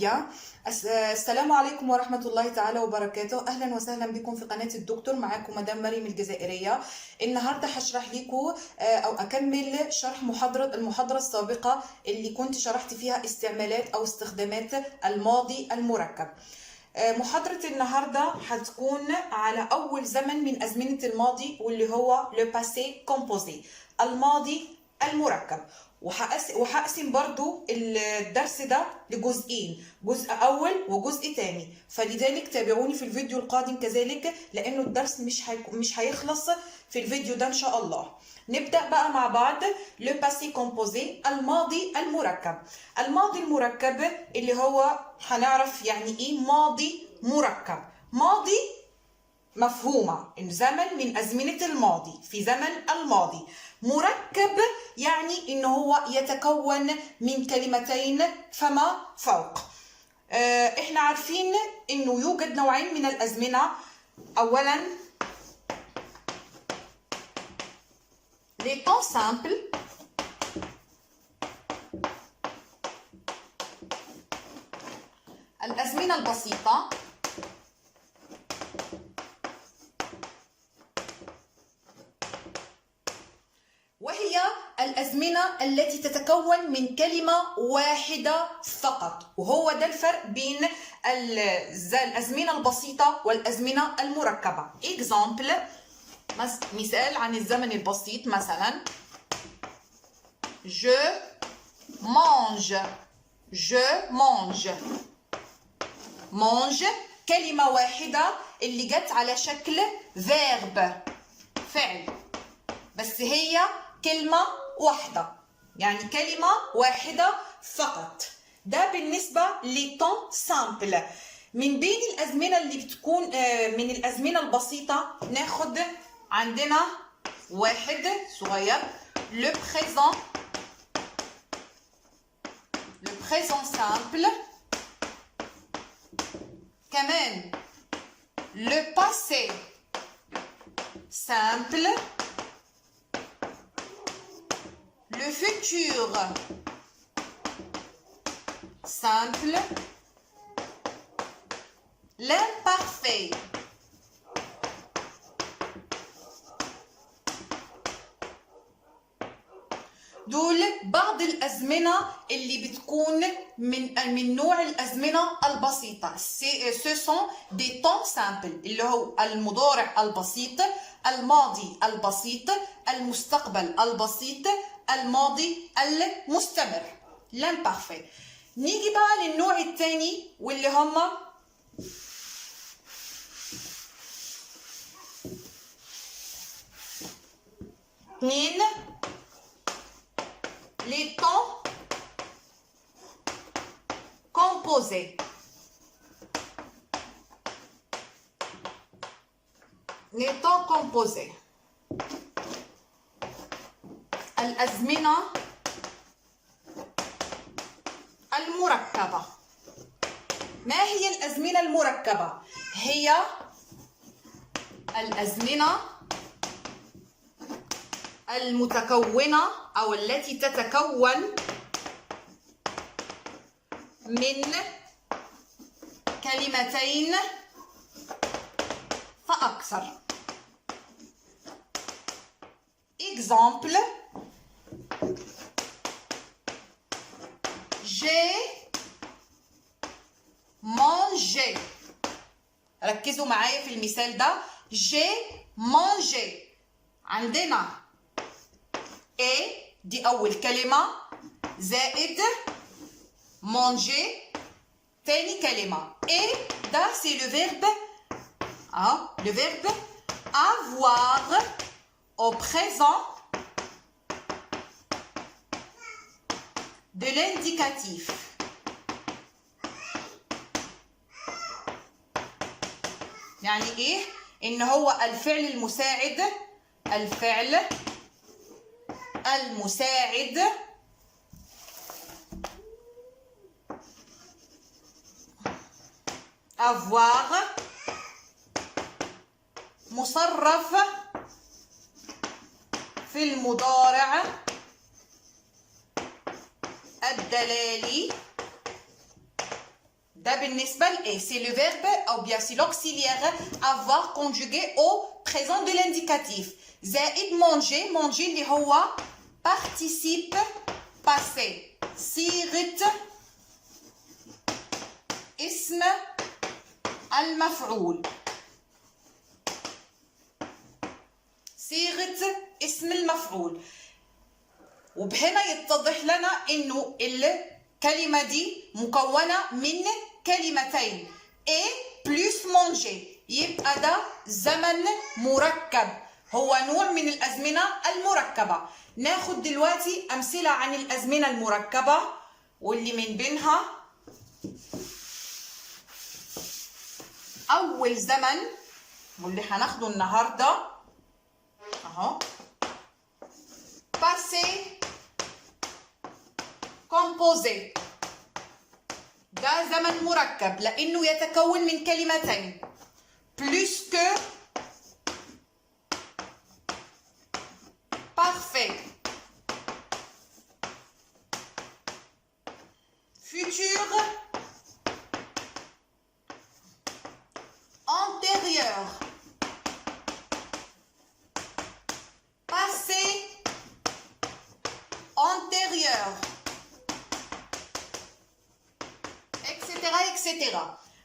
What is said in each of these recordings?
بيان. السلام عليكم ورحمة الله تعالى وبركاته. أهلا وسهلا بكم في قناة الدكتور. معاكم مدام مريم الجزائرية. النهاردة هشرح لكم أو أكمل شرح المحاضرة السابقة اللي كنت شرحت فيها استعمالات أو استخدامات الماضي المركب. محاضرة النهاردة هتكون على أول زمن من أزمنة الماضي واللي هو le passé composé، الماضي المركب. وهقسم برضو الدرس ده لجزئين، جزء أول وجزء تاني، فلذلك تابعوني في الفيديو القادم كذلك لأنه الدرس مش هيخلص في الفيديو ده إن شاء الله. نبدأ بقى مع بعض. le passé composé، الماضي المركب. الماضي المركب اللي هو هنعرف يعني إيه ماضي مركب. ماضي مفهومة، زمن من أزمنة الماضي، في زمن الماضي. مركب يعني إنه هو يتكون من كلمتين فما فوق. إحنا عارفين إنه يوجد نوعين من الأزمنة. أولاً les temps simples الأزمنة البسيطة، وهي الأزمنة التي تتكون من كلمة واحدة فقط، وهو ده الفرق بين الأزمنة البسيطة والأزمنة المركبة. example، مثال عن الزمن البسيط، مثلا je mange، je mange. mange كلمة واحدة اللي جت على شكل verb، فعل، بس هي كلمة واحدة، يعني كلمة واحدة فقط. ده بالنسبة لتون سامبل. من بين الأزمنة اللي بتكون من الأزمنة البسيطة ناخد عندنا واحد صغير، le présent simple. كمان le passé simple، le futur simple, l'imparfait. دول بعض الأزمنة اللي بتكون من نوع الأزمنة البسيطة. ce sont des temps simples، اللي هو المضارع البسيط، الماضي البسيط، المستقبل البسيط، الماضي المستمر، l'imparfait. نيجي بقى للنوع الثاني واللي هما اثنين، les temps composés. les temps composés، الأزمنة المركبة. ما هي الأزمنة المركبة؟ هي الأزمنة المتكونة أو التي تتكون من كلمتين فأكثر. exemple، j'ai mangé. ركزوا معايا في المثال ده. j'ai mangé، عندنا et دي أول كلمة، زائد manger تاني كلمة، et ده c'est le verbe le verbe avoir au présent de l'indicatif. يعني ايه؟ ان هو الفعل المساعد، الفعل المساعد avoir مصرف في المضارع الدلالي ده بالنسبة ل c'est le verbe أو bien c'est l'auxiliaire avoir conjugué au présent de l'indicatif. زائد manger manger اللي هو participe passé. صيغة اسم المفعول. صيغة اسم المفعول. وبهنا يتضح لنا انه الكلمة دي مكونة من كلمتين et plus manger. يبقى ده زمن مركب، هو نوع من الأزمنة المركبة. ناخد دلوقتي أمثلة عن الأزمنة المركبة واللي من بينها أول زمن واللي هناخده النهارده أهو passé composé. ده زمن مركب لأنه يتكون من كلمتين plus que parfait. Futur antérieur. Passé antérieur. etc.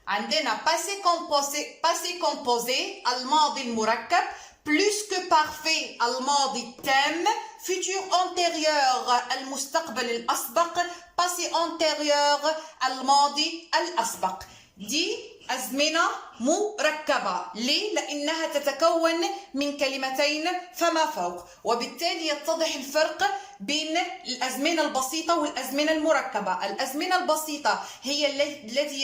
عندنا passé composé الماضي المركب plus que parfait الماضي التام futur antérieur المستقبل الأسبق passé antérieur الماضي الأسبق. دي أزمنة مركبة. ليه؟ لأنها تتكون من كلمتين فما فوق، وبالتالي يتضح الفرق بين الأزمنة البسيطة والأزمنة المركبة. الأزمنة البسيطة هي التي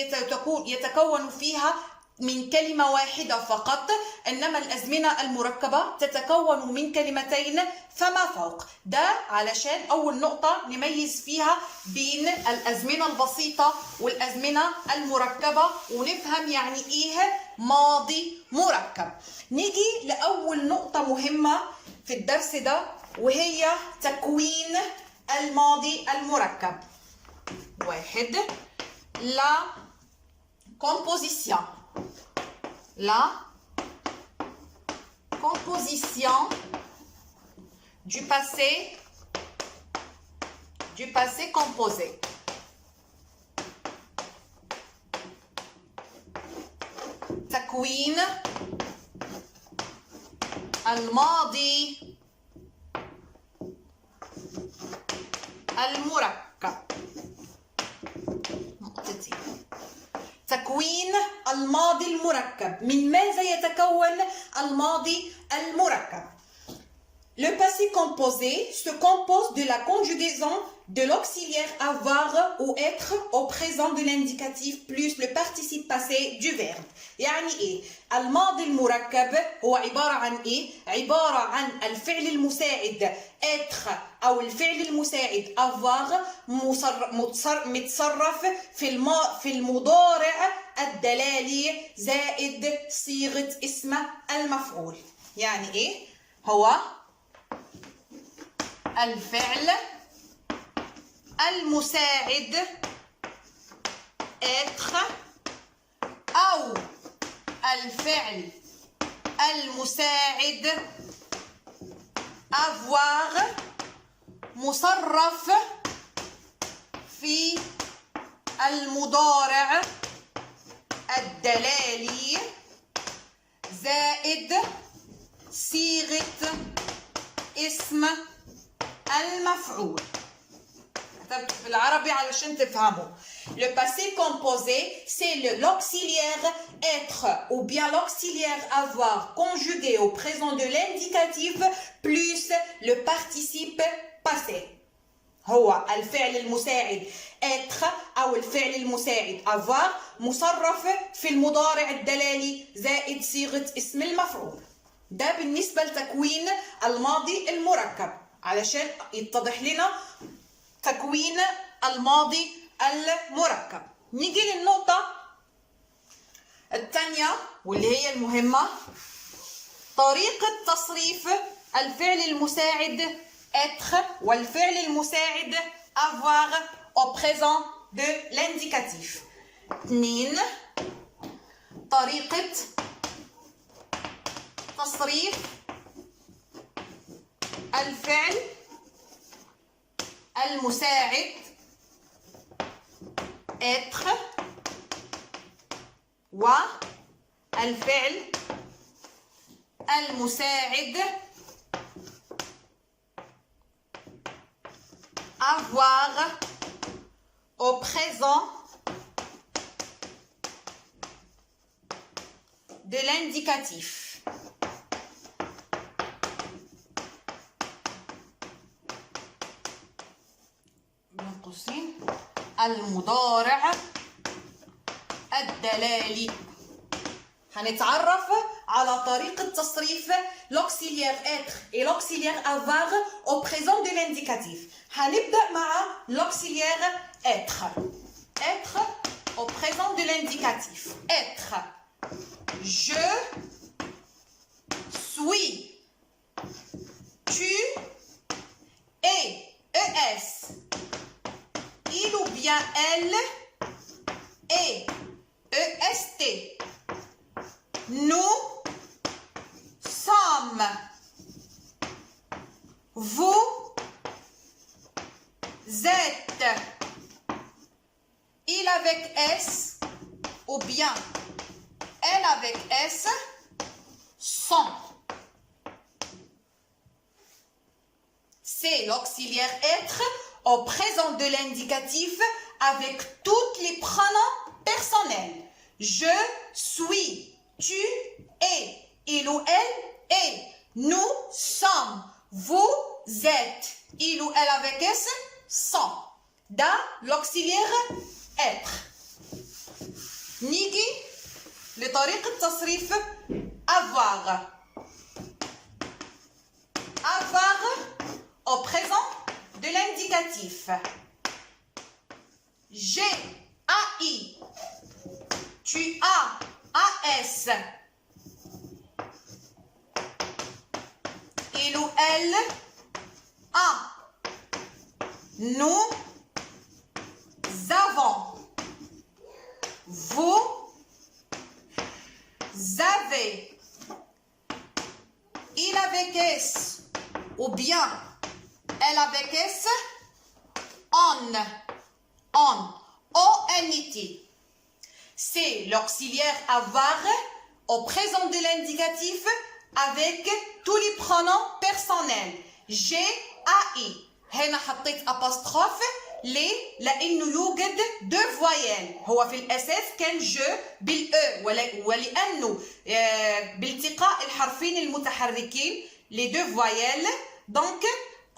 يتكون فيها من كلمة واحدة فقط، إنما الأزمنة المركبة تتكون من كلمتين فما فوق. ده علشان أول نقطة نميز فيها بين الأزمنة البسيطة والأزمنة المركبة ونفهم يعني إيه ماضي مركب. نيجي لأول نقطة مهمة في الدرس ده وهي تكوين الماضي المركب. واحد la composition. La composition du passé composé. تكوين الماضي المركب. نقطتين. تكوين الماضي المركب. من ماذا يتكون الماضي المركب؟ Le passé composé se compose de la conjugaison de l'auxiliaire avoir ou être au présent de l'indicatif plus le participe passé du verbe. يعني ايه؟ الماضي المركب هو عبارة عن ايه؟ عبارة عن الفعل المساعد être او الفعل المساعد avoir متصرف في المضارع الدلالي زائد صيغة اسم المفعول. يعني ايه؟ هو الفعل المساعد être أو الفعل المساعد avoir مصرف في المضارع الدلالي زائد صيغة اسم المفعول. كتبت بالعربي علشان تفهموا. Le passé composé, c'est l'auxiliaire être ou bien l'auxiliaire avoir conjugué au présent de l'indicatif plus le participe passé. هو الفعل المساعد être أو الفعل المساعد avoir مصرف في المضارع الدلالي زائد صيغة اسم المفعول. ده بالنسبة لتكوين الماضي المركب علشان يتضح لنا تكوين الماضي المركب. نيجي للنقطة الثانية واللي هي المهمة، طريقة تصريف الفعل المساعد être والفعل المساعد avoir au présent de l'indicatif. 2 طريقة تصريف الفعل المساعد être والفعل المساعد avoir au présent de l'indicatif. بين قوسين المضارع الدلالي. هنتعرف على طريقة تصريف l'auxiliaire être et l'auxiliaire avoir au présent de l'indicatif. هنبدأ مع l'auxiliaire être. Être au présent de l'indicatif. Être. Je suis. Tu es. ES. Il ou bien elle est. EST. Nous sommes. Vous êtes. Il avec S ou bien elle avec S sont. C'est l'auxiliaire être au présent de l'indicatif avec tous les pronoms personnels. Je suis, tu es, il ou elle est, nous sommes, vous êtes, il ou elle avec S sont. Da l'auxiliaire être. نيجي لطريقة تصريف avoir. Avoir au présent de l'indicatif. J'ai AI. Tu as AS. Il ou elle a. Nous avons. Vous avez. Il avec S ou bien elle avec S. On. O-N-I-T. C'est l'auxiliaire avoir au présent de l'indicatif avec tous les pronoms personnels. J'ai, AI. هنا حطيت apostrophe ليه؟ لأنه يوجد deux voyelles. هو في الأساس كان جو بالأ ولأنه بالتقاء الحرفين المتحركين les deux voyelles. Donc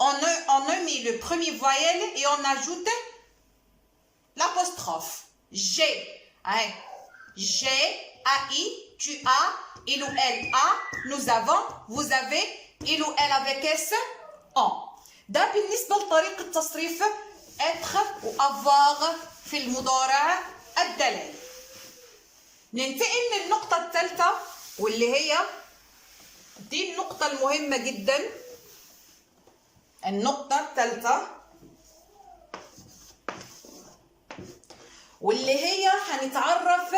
on met le premier voyelle et on ajoute l'apostrophe. J'ai. J'ai, AI, tu as, il ou elle a, nous avons, vous avez, il ou elle avec S, on. ده بالنسبة لطريقة تصريف être و avoir في المضارع الدلالي. ننتقل للنقطة الثالثة واللي هي دي النقطة المهمة جدا. النقطة الثالثة واللي هي هنتعرف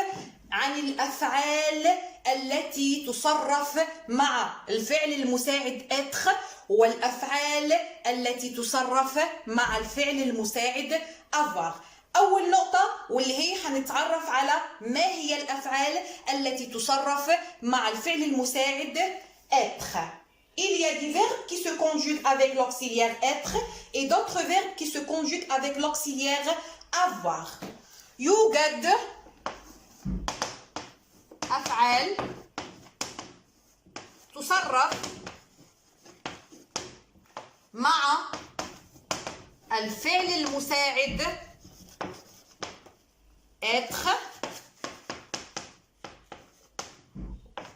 عن الأفعال التي تصرف مع الفعل المساعد être والأفعال التي تصرف مع الفعل المساعد avoir. أول نقطة واللي هي هنتعرف على ما هي الأفعال التي تصرف مع الفعل المساعد être. Il y a des verbes qui se conjuguent avec l'auxiliaire être et d'autres verbes qui se conjuguent avec l'auxiliaire avoir. يوجد أفعال تصرف مع الفعل المساعد être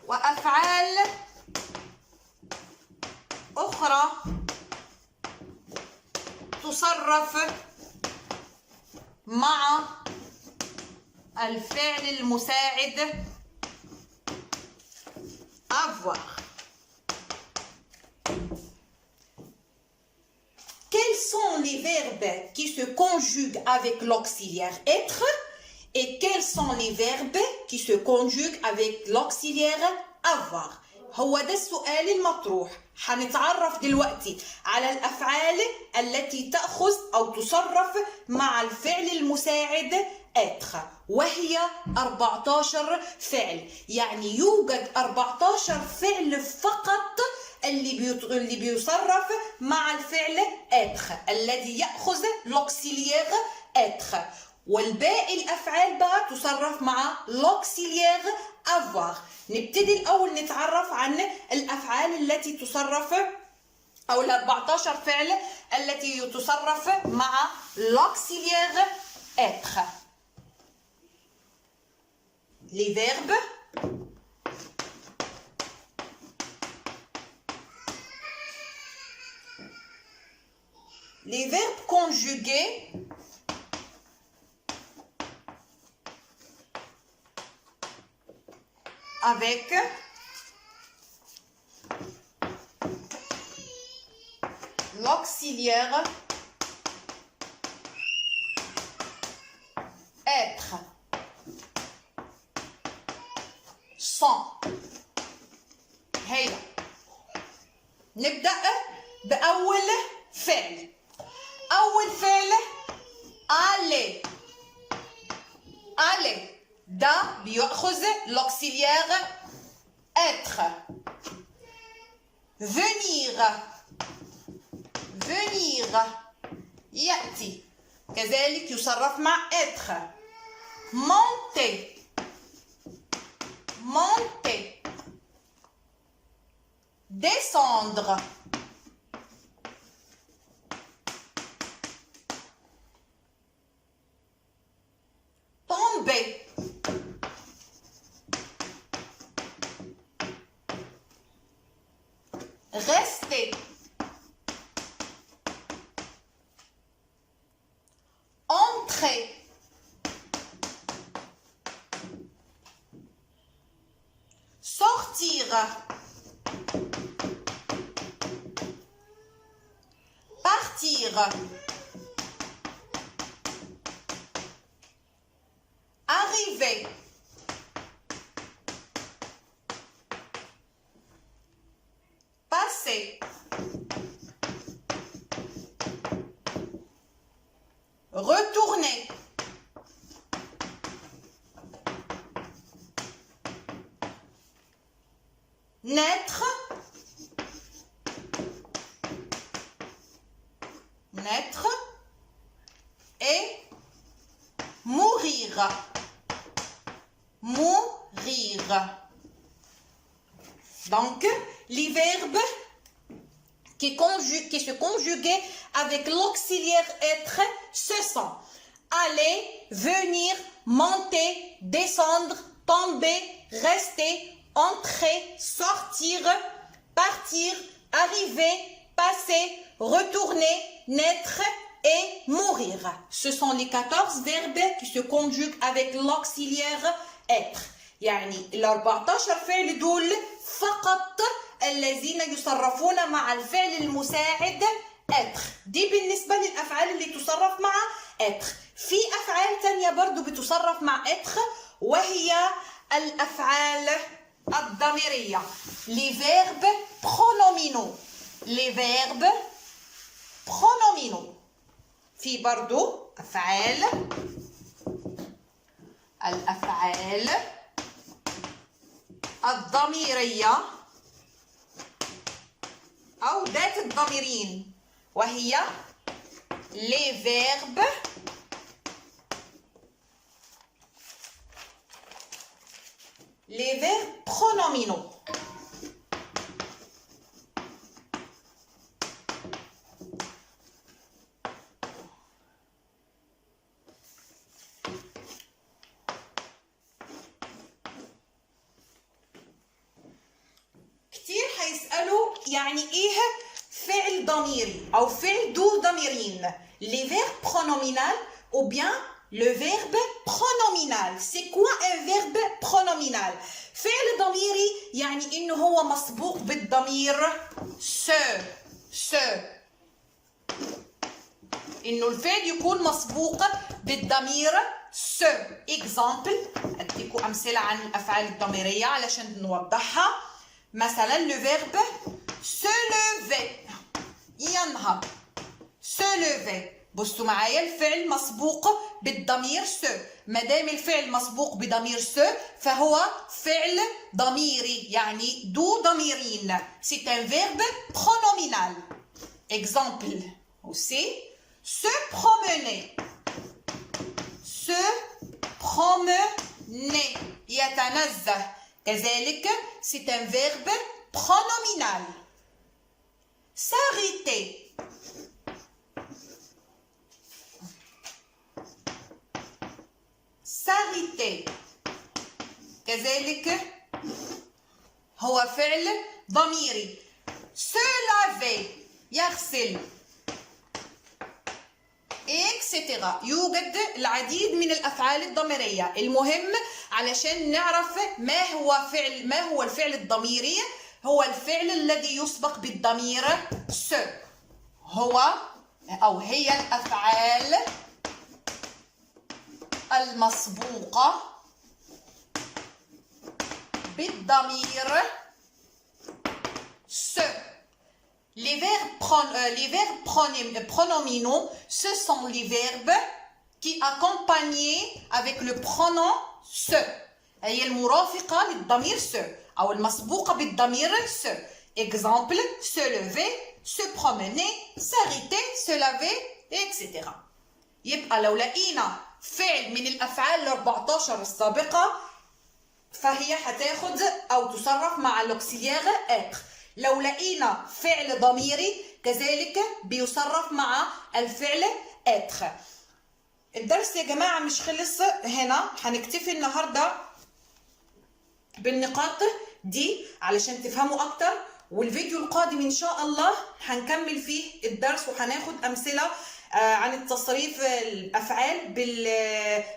وأفعال أخرى تصرف مع الفعل المساعد avoir. Quels sont les verbes qui se conjuguent avec l'auxiliaire être Et quels sont les verbes qui se conjuguent avec l'auxiliaire avoir. هو ده السؤال المطروح. هنتعرف دلوقتي على الأفعال التي تأخذ أو تصرف مع الفعل المساعد être، وهي 14 فعل. يعني يوجد 14 فعل فقط اللي بيصرف مع الفعل être الذي يأخذ l'auxiliaire être، والباقي الأفعال بقى تصرف مع l'auxiliaire avoir. نبتدي الأول نتعرف عن الأفعال التي تصرف أو ال 14 فعل التي تصرف مع l'auxiliaire être. Les verbes. Les verbes conjugués avec l'auxiliaire être sont. هيا نبدأ بأول فعل. أول فعل aller. aller ده بيأخذ l'auxiliaire être. venir. venir يأتي كذلك يصرف مع être. monter. monter. descendre. tomber. rester. entrer. sortir. partir. arriver. passer. retourner. naître. naître et mourir. mourir. Donc, les verbes qui se conjuguent avec l'auxiliaire être, ce sont aller, venir, monter, descendre, tomber, rester, entrer, sortir, partir, arriver, passer, retourner, naître et mourir. Ce sont les 14 verbes qui se conjuguent avec l'auxiliaire être. يعني ال 14 فعل دول فقط الذين يصرفون مع الفعل المساعد être. دي بالنسبة للأفعال اللي تصرف مع être. في أفعال تانية برضو بتصرف مع être وهي الأفعال الضميرية. Les verbes pronominaux. Les verbes pronominaux. في برضو الأفعال الضميرية أو ذات الضميرين وهي les verbes pronominaux. يعني ايه فعل ضميري او فعل ذو ضميرين. les verbes pronominaux ou bien le verbe pronominal. c'est quoi un verbe pronominal؟ فعل ضميري يعني انه هو مسبوق بالضمير se انه الفعل يكون مسبوق بالضمير se. اكزامبل، اديكم امثله عن الافعال الضميريه علشان نوضحها. مثلا لو فيرب se lever، ينهض. se lever، بصوا معايا الفعل مسبوق بالضمير se. ما دام الفعل مسبوق بضمير se فهو فعل ضميري، يعني ذو ضميرين. c'est un verbe pronominal. exemple aussi se promener. se promener يتنزه، كذلك c'est un verbe pronominal. s'arrêter. s'arrêter كذلك هو فعل ضميري. se laver يغسل، etc. يوجد العديد من الافعال الضميريه. المهم علشان نعرف ما هو الفعل الضميري، هو الفعل الذي يسبق بالضمير se. هو او هي الافعال المسبوقه بالضمير se. Les verbes pronominaux, ce sont les verbes qui accompagnent avec le pronom se. هي المرافقة للضمير se أو المسبوقة بالضمير se. Exemple, se lever, se promener, s'arrêter, se laver, etc. يبقى لو لقينا فعل من الأفعال 14 السابقة فهي هتاخد أو تصرف مع l'auxiliaire être. لو لقينا فعل ضميري كذلك بيصرف مع الفعل être. الدرس يا جماعة مش خلص هنا، هنكتفي النهاردة بالنقاط دي علشان تفهموا أكتر، والفيديو القادم إن شاء الله هنكمل فيه الدرس وهناخد أمثلة عن التصريف الافعال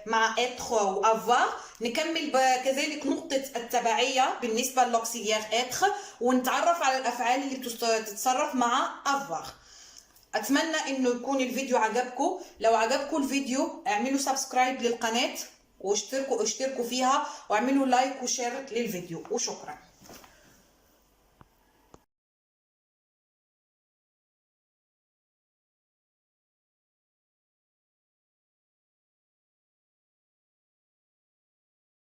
مع être و avoir. نكمل كذلك نقطه التبعيه بالنسبه للوكسيليير être، ونتعرف على الافعال اللي بتتصرف مع avoir. اتمنى انه يكون الفيديو عجبكم. لو عجبكم الفيديو اعملوا سبسكرايب للقناه واشتركوا فيها، واعملوا لايك وشير للفيديو، وشكرا.